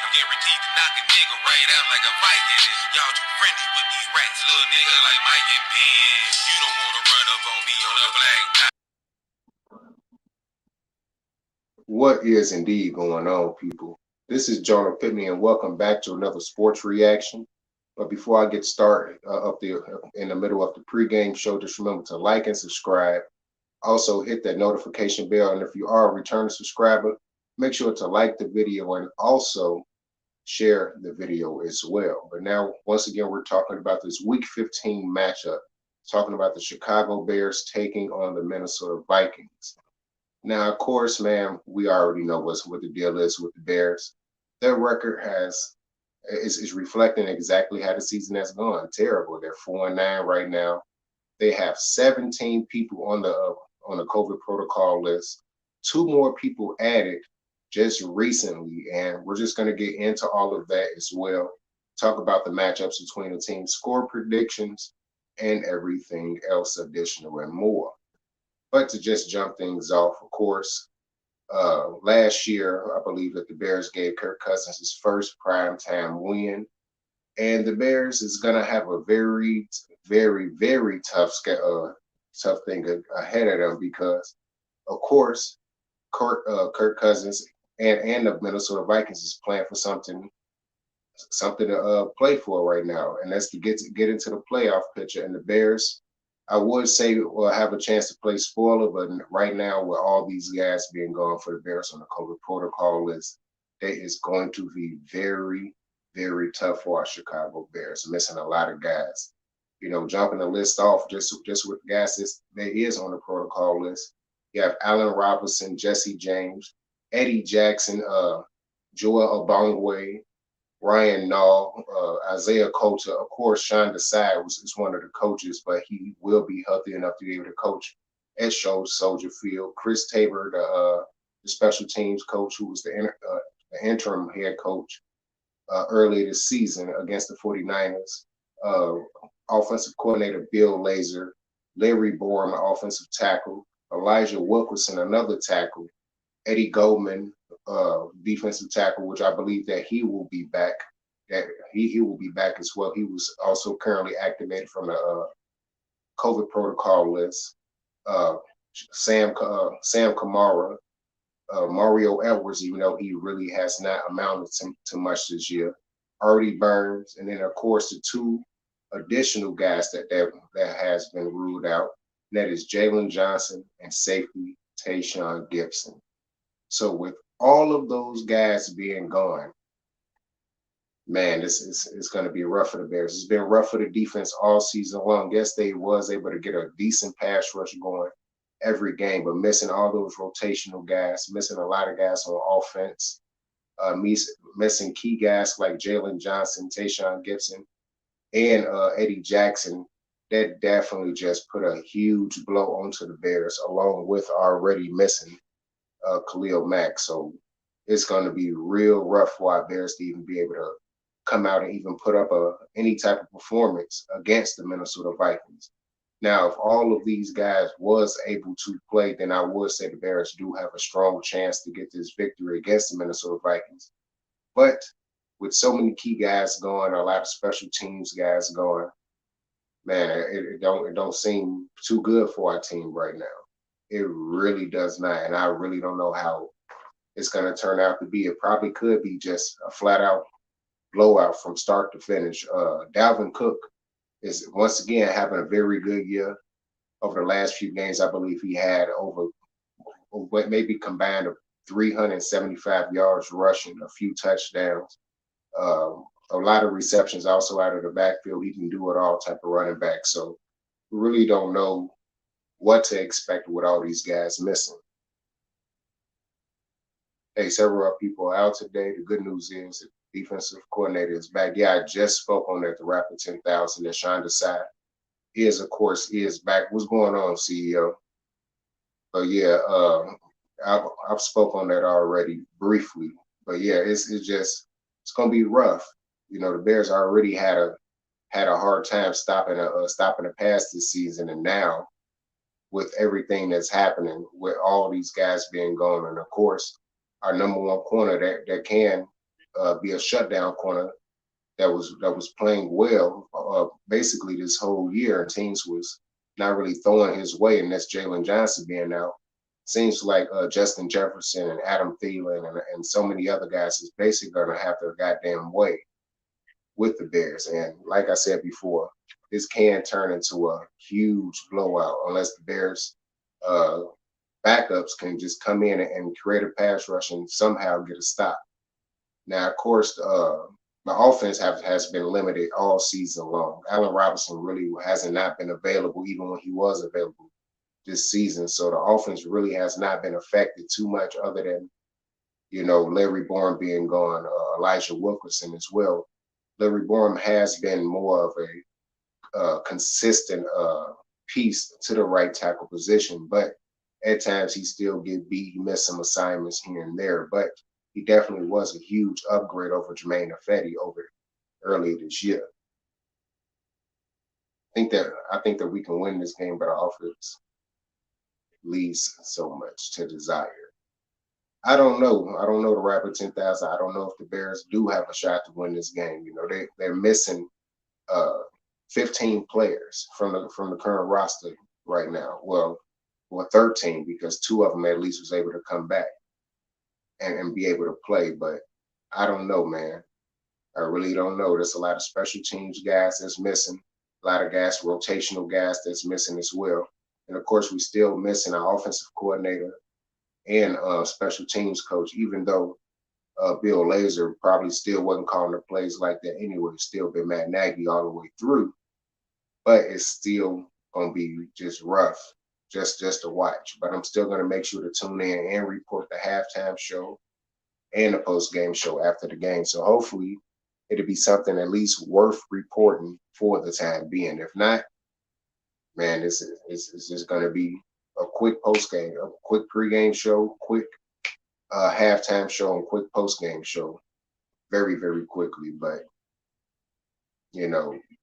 Guaranteed to knock a nigga right out like a Viking. Y'all too friendly with these rats, little nigga like Mike and Ben. You don't wanna run up on me on a black dot. What is indeed going on, people? This is Jonah Pittman, and welcome back to another sports reaction. But before I get started up there in the middle of the pregame show, just remember to like and subscribe. Also, hit that notification bell, and if you are a returning subscriber, make sure to like the video and also share the video as well. But now, once again, we're talking about this Week 15 matchup, talking about the Chicago Bears taking on the Minnesota Vikings. Now, of course, man, we already know what the deal is with the Bears. Their record is reflecting exactly how the season has gone. Terrible. They're 4-9 right now. They have 17 people on the COVID protocol list. 2 more people added just recently, and we're just going to get into all of that as well. Talk about the matchups between the teams, score predictions, and everything else additional and more. But to just jump things off, of course, last year, I believe that the Bears gave Kirk Cousins his first primetime win. And the Bears is going to have a very, very, very tough thing ahead of them because, of course, Kirk Cousins and the Minnesota Vikings is playing for something to play for right now, and that's to get into the playoff picture. And the Bears, I would say, will have a chance to play spoiler, but right now, with all these guys being gone for the Bears on the COVID protocol list, it is going to be very, very tough for our Chicago Bears, missing a lot of guys. You know, jumping the list off just with guys that is on the protocol list. You have Allen Robinson, Jesse James, Eddie Jackson, Joel Obongwe, Ryan Nall, Isaiah Coulter. Of course, Sean Desai is one of the coaches, but he will be healthy enough to be able to coach at Soldier Field. Chris Tabor, the special teams coach, who was the interim head coach earlier this season against the 49ers. Offensive coordinator Bill Lazor, Larry Borum, offensive tackle, Elijah Wilkerson, another tackle, Eddie Goldman, defensive tackle, which I believe that he will be back. That he will be back as well. He was also currently activated from the COVID protocol list. Sam Kamara, Mario Edwards, even though he really has not amounted to much this year. Artie Burns, and then of course the 2 additional guys that has been ruled out. And that is Jalen Johnson and safety Tayshaun Gibson. So with all of those guys being gone, man, this is going to be rough for the Bears. It's been rough for the defense all season long. Yes, they was able to get a decent pass rush going every game, but missing all those rotational guys, missing a lot of guys on offense, missing key guys like Jalen Johnson, Tayshaun Gibson, and Eddie Jackson. That definitely just put a huge blow onto the Bears, along with already missing Khalil Mack. So it's going to be real rough for our Bears to even be able to come out and even put up any type of performance against the Minnesota Vikings. Now, if all of these guys was able to play, then I would say the Bears do have a strong chance to get this victory against the Minnesota Vikings. But with so many key guys going, a lot of special teams guys going, man, it don't seem too good for our team right now. It really does not, and I really don't know how it's going to turn out to be. It probably could be just a flat-out blowout from start to finish. Dalvin Cook is once again having a very good year. Over the last few games, I believe he had over maybe combined of 375 yards rushing, a few touchdowns, a lot of receptions also out of the backfield. He can do it all type of running back. So we really don't know what to expect with all these guys missing. Hey, several people out today. The good news is the defensive coordinator is back. Yeah, I just spoke on that, the Rapid 10,000, that Sean Desai of course, is back. What's going on, CEO? But yeah, I've spoke on that already briefly. But yeah, it's gonna be rough. You know, the Bears already had a hard time stopping a pass this season, and now with everything that's happening, with all these guys being gone, and of course our number one corner that can be a shutdown corner that was playing well basically this whole year, and teams was not really throwing his way, and that's Jalen Johnson being out. Seems like Justin Jefferson and Adam Thielen and so many other guys is basically going to have their goddamn way with the Bears. And like I said before, this can turn into a huge blowout unless the Bears uh, backups can just come in and create a pass rush and somehow get a stop. Now, of course, the offense has been limited all season long. Allen Robinson really hasn't not been available even when he was available this season. So the offense really has not been affected too much other than, Larry Bourne being gone, Elijah Wilkinson as well. Larry Bourne has been more of a consistent piece to the right tackle position, but at times he still get beat. He missed some assignments here and there, but he definitely was a huge upgrade over Jermaine Ifedi over earlier this year. I think that we can win this game, but our offense leaves so much to desire. I don't know. I don't know the Rapid 10,000. I don't know if the Bears do have a shot to win this game. They're missing 15 players from the current roster right now. Well, 13 because 2 of them at least was able to come back and be able to play. But I don't know, man. I really don't know. There's a lot of special teams guys that's missing. A lot of guys, rotational guys that's missing as well. And of course, we still missing our offensive coordinator and special teams coach, even though Bill Lazor probably still wasn't calling the plays like that anyway. It's still been Matt Nagy all the way through. But it's still going to be just rough just to watch. But I'm still going to make sure to tune in and report the halftime show and the post-game show after the game. So hopefully it'll be something at least worth reporting for the time being. If not, man, it's just going to be a quick post-game, a quick pre-game show, quick halftime show, and quick post-game show very, very quickly. But,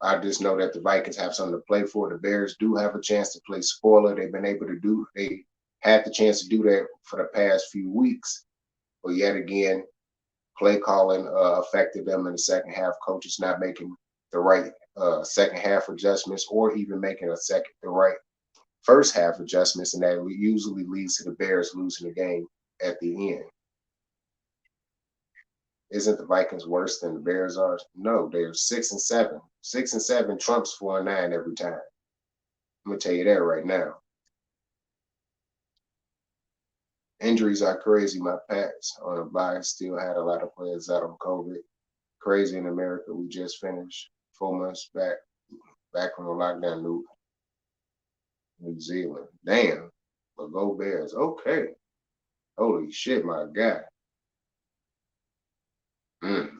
I just know that the Vikings have something to play for. The Bears do have a chance to play spoiler. They had the chance to do that for the past few weeks. But yet again, play calling affected them in the second half. Coaches not making the right second half adjustments or even making the right first half adjustments, and that usually leads to the Bears losing the game at the end. Isn't the Vikings worse than the Bears are? No, they're 6-7. 6-7 trumps 4-9 every time. I'm gonna tell you that right now. Injuries are crazy. My Pats on a bye still had a lot of players out on COVID. Crazy in America. We just finished 4 months back from the lockdown. New Zealand. Damn. But go Bears. Okay. Holy shit, my guy.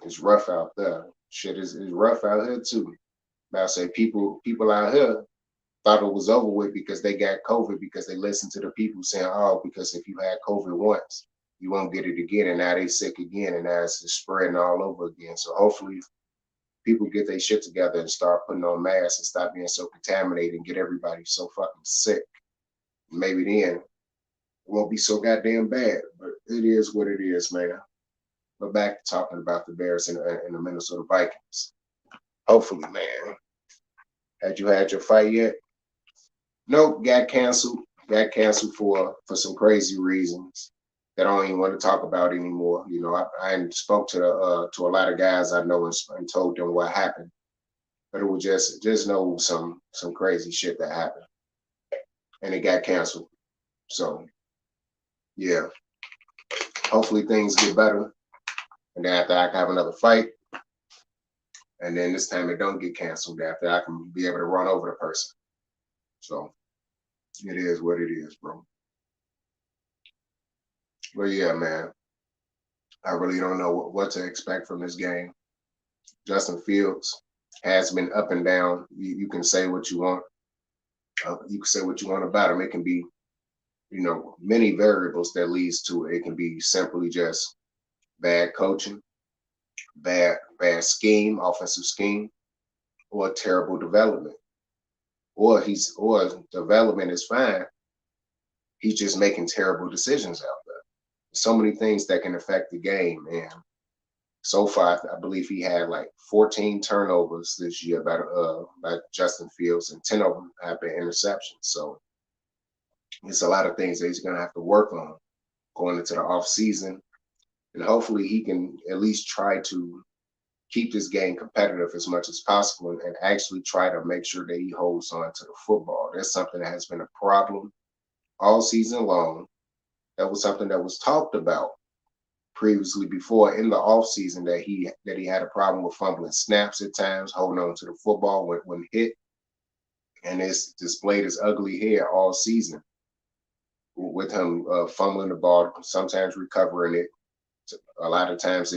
It's rough out there. Shit is rough out here too. But I say people out here thought it was over with because they got COVID because they listened to the people saying, oh, because if you had COVID once, you won't get it again. And now they sick again, and now it's just spreading all over again. So hopefully people get their shit together and start putting on masks and stop being so contaminated and get everybody so fucking sick. Maybe then it won't be so goddamn bad. But it is what it is, man. But back to talking about the Bears and the Minnesota Vikings. Hopefully, man. Had you had your fight yet? Nope, got canceled. Got canceled for some crazy reasons that I don't even want to talk about anymore. I spoke to a lot of guys I know and told them what happened. But it was just know some crazy shit that happened. And it got canceled. So, yeah. Hopefully things get better. And then after I can have another fight. And then this time it don't get canceled after I can be able to run over the person. So it is what it is, bro. But yeah, man. I really don't know what to expect from this game. Justin Fields has been up and down. You can say what you want. You can say what you want about him. It can be, many variables that leads to it. It can be simply just bad coaching, bad scheme, offensive scheme, or terrible development. Or development is fine. He's just making terrible decisions out there. So many things that can affect the game, and So far, I believe he had like 14 turnovers this year by Justin Fields, and 10 of them have been interceptions. So it's a lot of things that he's going to have to work on going into the off season, and hopefully he can at least try to keep this game competitive as much as possible and actually try to make sure that he holds on to the football. That's something that has been a problem all season long. That was something that was talked about previously before in the offseason, that he had a problem with fumbling snaps at times, holding on to the football when hit, and it's displayed his ugly head all season with him fumbling the ball, sometimes recovering it. A lot of times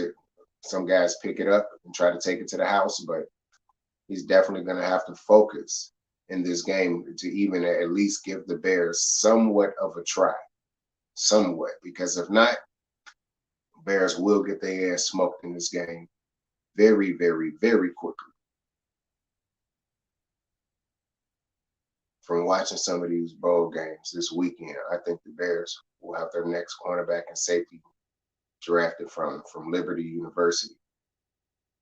some guys pick it up and try to take it to the house, but he's definitely going to have to focus in this game to even at least give the Bears somewhat of a try, somewhat, because if not, Bears will get their ass smoked in this game very, very, very quickly. From watching some of these bowl games this weekend, I think the Bears will have their next cornerback and safety drafted from Liberty University.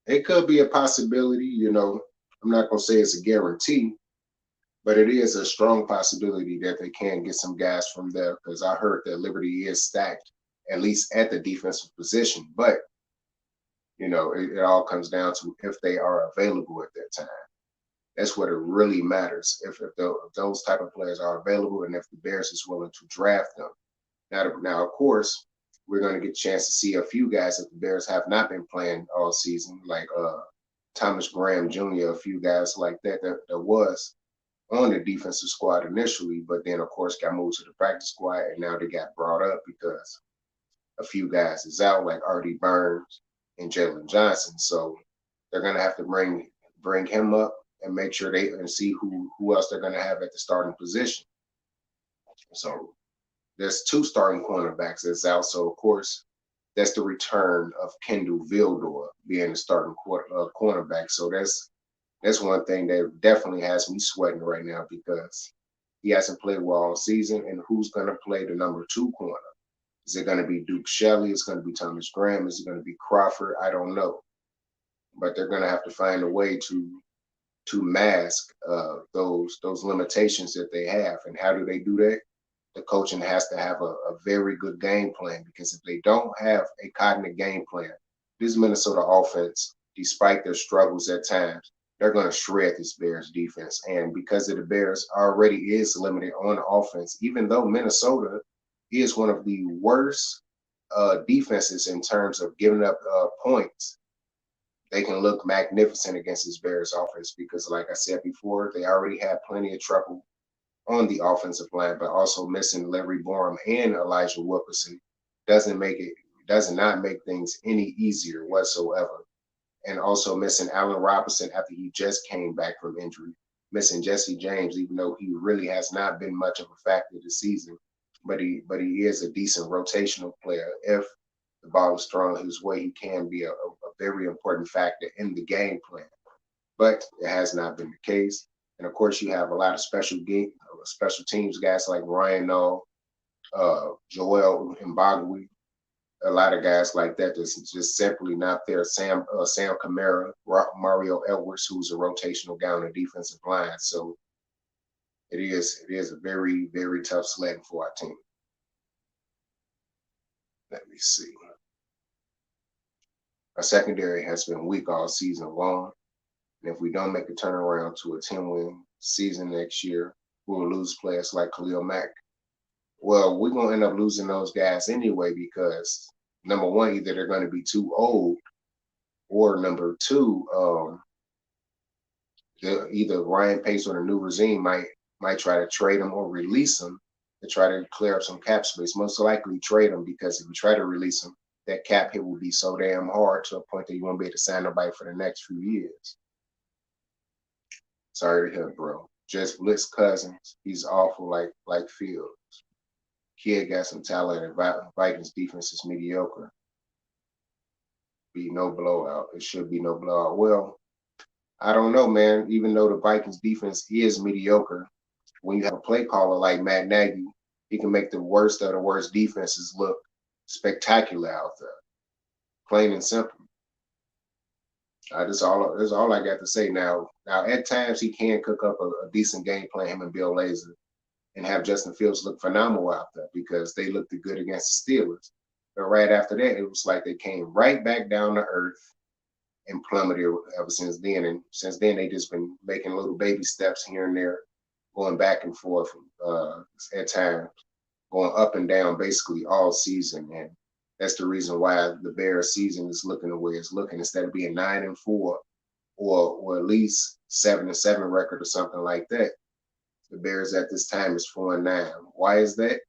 It could be a possibility, I'm not going to say it's a guarantee, but it is a strong possibility that they can get some guys from there, because I heard that Liberty is stacked, at least at the defensive position. But, it all comes down to if they are available at that time. That's what it really matters, if those type of players are available and if the Bears is willing to draft them. Now, of course, we're going to get a chance to see a few guys that the Bears have not been playing all season, like Thomas Graham Jr., a few guys like that was on the defensive squad initially, but then, of course, got moved to the practice squad, and now they got brought up because a few guys is out, like Artie Burns and Jalen Johnson. So they're going to have to bring him up and make sure and see who else they're going to have at the starting position. So there's 2 starting cornerbacks that's out. So, of course, that's the return of Kendall Vildor being the starting cornerback. So that's one thing that definitely has me sweating right now, because he hasn't played well all season. And who's going to play the number 2 corner? Is it going to be Duke Shelley? Is it going to be Thomas Graham? Is it going to be Crawford? I don't know. But they're going to have to find a way to mask those limitations that they have. And how do they do that? The coaching has to have a very good game plan, because if they don't have a cognate game plan, this Minnesota offense, despite their struggles at times, they're going to shred this Bears defense. And because of the Bears already is limited on offense, even though Minnesota is one of the worst defenses in terms of giving up points, they can look magnificent against this Bears offense, because, like I said before, they already had plenty of trouble on the offensive line, but also missing Larry Borum and Elijah Wilkerson does not make things any easier whatsoever. And also missing Allen Robinson after he just came back from injury, missing Jesse James, even though he really has not been much of a factor this season, but he is a decent rotational player. If the ball is thrown his way, he can be a very important factor in the game plan. But it has not been the case. And of course, you have a lot of special teams guys like Ryan Nall, Joel Mbagui, a lot of guys like that that's just simply not there. Sam Kamara, Mario Edwards, who's a rotational guy on the defensive line. So it is a very, very tough sledding for our team. Let me see. Our secondary has been weak all season long. And if we don't make a turnaround to a 10-win season next year, we'll lose players like Khalil Mack. Well, we're going to end up losing those guys anyway, because number one, either they're going to be too old, or number two, either Ryan Pace or the new regime might try to trade them or release them to try to clear up some cap space. Most likely trade them, because if you try to release them, that cap hit will be so damn hard to a point that you won't be able to sign nobody for the next few years. Sorry to hear, bro. Just Blitz Cousins, he's awful like Fields. Kid got some talent, and Vikings defense is mediocre. Be no blowout. It should be no blowout. Well, I don't know, man. Even though the Vikings defense is mediocre, when you have a play caller like Matt Nagy, he can make the worst of the worst defenses look spectacular out there. Plain and simple. That's all I got to say now. Now, at times he can cook up a decent game plan, him and Bill Lazor, and have Justin Fields look phenomenal out there because they looked good against the Steelers. But right after that, it was like they came right back down to earth and plummeted ever since then. And since then, they just been making little baby steps here and there, going back and forth at times, going up and down basically all season. And that's the reason why the Bears season is looking the way it's looking. Instead of being 9-4 or at least 7-7 record or something like that, the Bears at this time is 4-9. Why is that?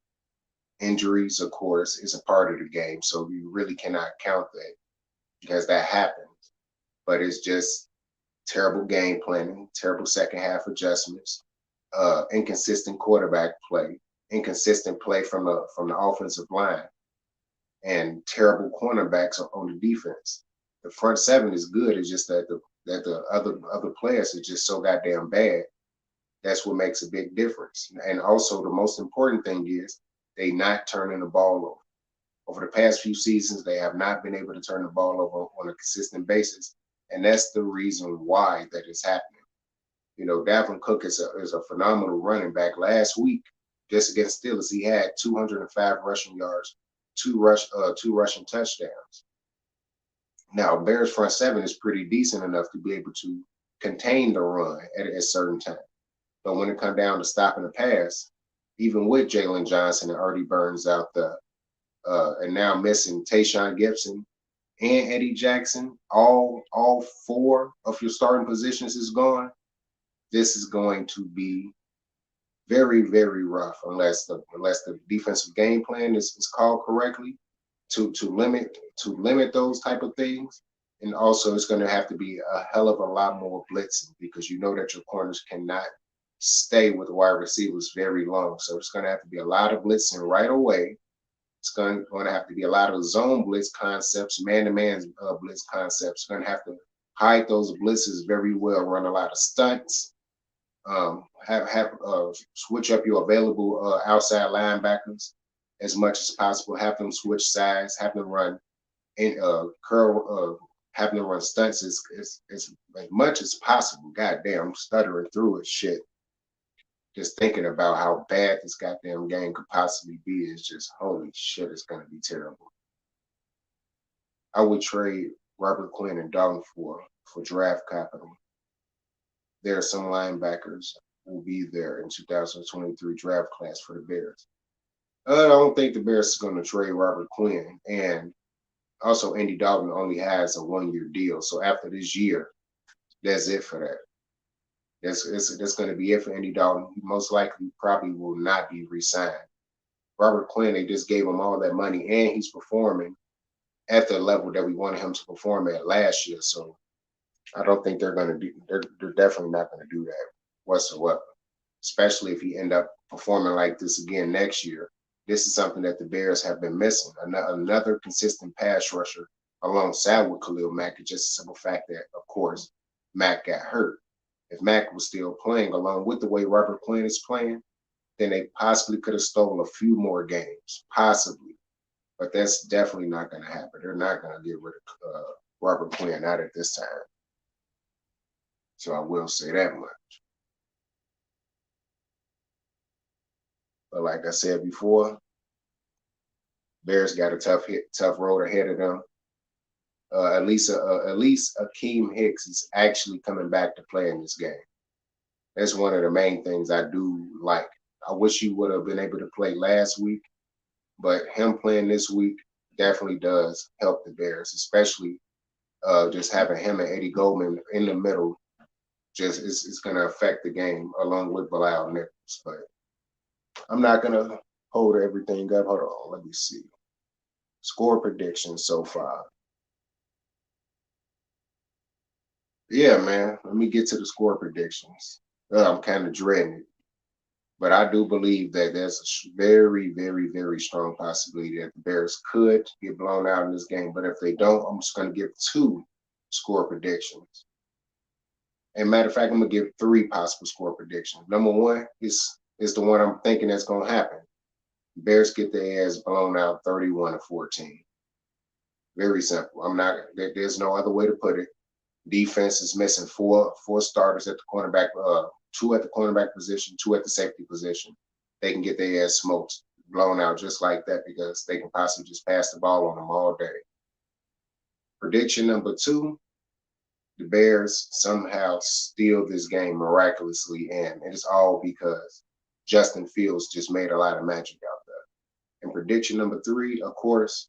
Injuries, of course, is a part of the game. So you really cannot count that because that happens. But it's just terrible game planning, terrible second half adjustments, inconsistent quarterback play, inconsistent play from the offensive line, and terrible cornerbacks on the defense. The front seven is good. It's just that the other players are just so goddamn bad. That's what makes a big difference. And also the most important thing is they not turning the ball over. Over the past few seasons, they have not been able to turn the ball over on a consistent basis. And that's the reason why that is happening. You know, Dalvin Cook is a phenomenal running back. Last week, just against Steelers, he had 205 rushing yards, two rushing touchdowns. Now, Bears front seven is pretty decent enough to be able to contain the run at a certain time. But when it comes down to stopping the pass, even with Jalen Johnson and Artie Burns out there, and now missing Tayshaun Gibson and Eddie Jackson, all four of your starting positions is gone. This is going to be very, very rough unless the defensive game plan is called correctly to limit those type of things. And also it's going to have to be a hell of a lot more blitzing because you know that your corners cannot stay with wide receivers very long. So it's going to have to be a lot of blitzing right away. It's going to have to be a lot of zone blitz concepts, man-to-man blitz concepts. It's going to have to hide those blitzes very well, run a lot of stunts, switch up your available outside linebackers as much as possible. Have them switch sides. Have them run have them run stunts as much as possible. Goddamn, I'm stuttering through it. Shit. Just thinking about how bad this goddamn game could possibly be is just holy shit. It's gonna be terrible. I would trade Robert Quinn and Dalton for draft capital. There are some linebackers who will be there in 2023 draft class for the Bears. I don't think the Bears is going to trade Robert Quinn, and also Andy Dalton only has a 1-year deal. So after this year, that's it for that. That's going to be it for Andy Dalton. He most likely probably will not be re-signed. Robert Quinn, they just gave him all that money, and he's performing at the level that we wanted him to perform at last year. So I don't think they're going to do. They're definitely not going to do that whatsoever. Especially if he end up performing like this again next year. This is something that the Bears have been missing. Another consistent pass rusher alongside with Khalil Mack. It's just a simple fact that, of course, Mack got hurt. If Mack was still playing along with the way Robert Quinn is playing, then they possibly could have stolen a few more games, possibly. But that's definitely not going to happen. They're not going to get rid of Robert Quinn, not at this time. So I will say that much. But like I said before, Bears got a tough road ahead of them. At least Akeem Hicks is actually coming back to play in this game. That's one of the main things I do like. I wish he would have been able to play last week, but him playing this week definitely does help the Bears, especially just having him and Eddie Goldman in the middle. Just it's going to affect the game along with Bilal Nichols. But I'm not going to hold everything up. Hold on, let me see. Score predictions so far. Yeah, man. Let me get to the score predictions. I'm kind of dreading it. But I do believe that there's a very, very, very strong possibility that the Bears could get blown out in this game. But if they don't, I'm just going to give 2 score predictions. And matter of fact, I'm going to give 3 possible score predictions. Number 1 is the one I'm thinking that's going to happen. Bears get their ass blown out 31-14. Very simple. There's no other way to put it. Defense is missing four starters at the cornerback, 2 at the cornerback position, 2 at the safety position. They can get their ass smoked, blown out just like that because they can possibly just pass the ball on them all day. Prediction number 2, the Bears somehow steal this game miraculously, and it is all because Justin Fields just made a lot of magic out there. And prediction number 3, of course,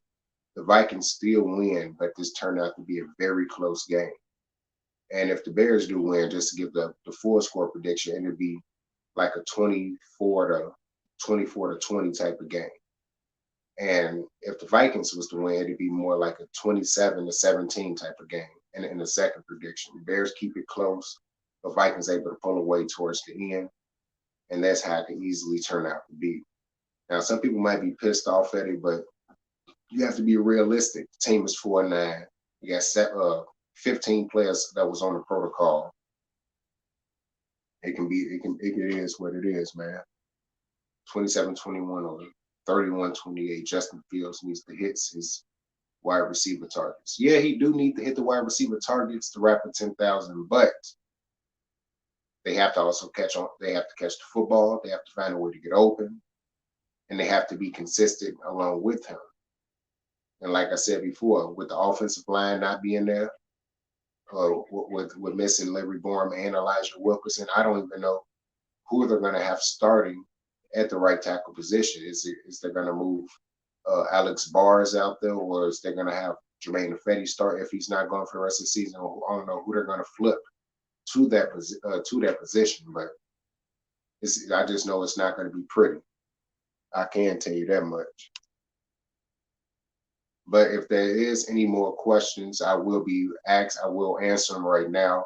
the Vikings still win, but this turned out to be a very close game. And if the Bears do win, just to give the full score prediction, it'd be like a 24 to 20 type of game. And if the Vikings was to win, it'd be more like a 27 to 17 type of game. And in the second prediction, the Bears keep it close, the Vikings able to pull away towards the end, and that's how it can easily turn out to be. Now, some people might be pissed off at it, but you have to be realistic. The team is 4-9. You got 15 players that was on the protocol. It is what it is, man. 27-21 or 31-28. Justin Fields needs to hit his wide receiver targets. Yeah, he do need to hit the wide receiver targets to wrap the 10,000, but they have to also catch on. They have to catch the football. They have to find a way to get open, and they have to be consistent along with him. And like I said before, with the offensive line not being there, with missing Larry Borum and Elijah Wilkerson, I don't even know who they're going to have starting at the right tackle position. Is they going to move Alex Bars out there, or is they going to have Jermaine Ifedi start if he's not going for the rest of the season? I don't know who they're going to flip to that position, but I just know it's not going to be pretty. I can tell you that much. But if there is any more questions, I will answer them right now.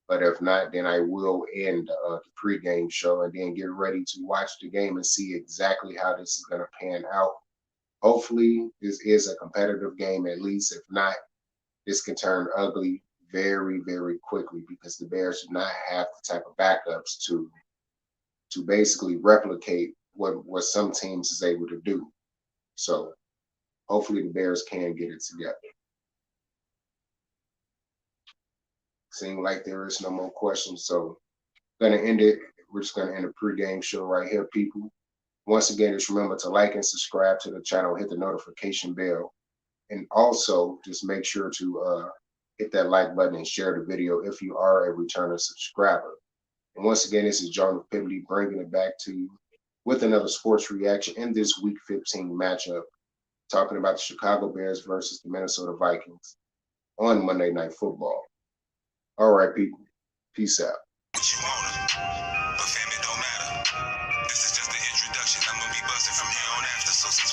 But if not, then I will end the pregame show and then get ready to watch the game and see exactly how this is going to pan out. Hopefully, this is a competitive game at least. If not, this can turn ugly very, very quickly because the Bears do not have the type of backups to basically replicate what some teams is able to do. So hopefully the Bears can get it together. Seems like there is no more questions, so gonna end it. We're just gonna end the pregame show right here, people. Once again, just remember to like and subscribe to the channel, hit the notification bell, and also just make sure to hit that like button and share the video if you are a returning subscriber. And once again, this is John Pibley bringing it back to you with another sports reaction in this Week 15 matchup, talking about the Chicago Bears versus the Minnesota Vikings on Monday Night Football. All right, people. Peace out. What you wanna, but fam, it don't matter. This is just the introduction. I'm gonna be busting from here on after, so since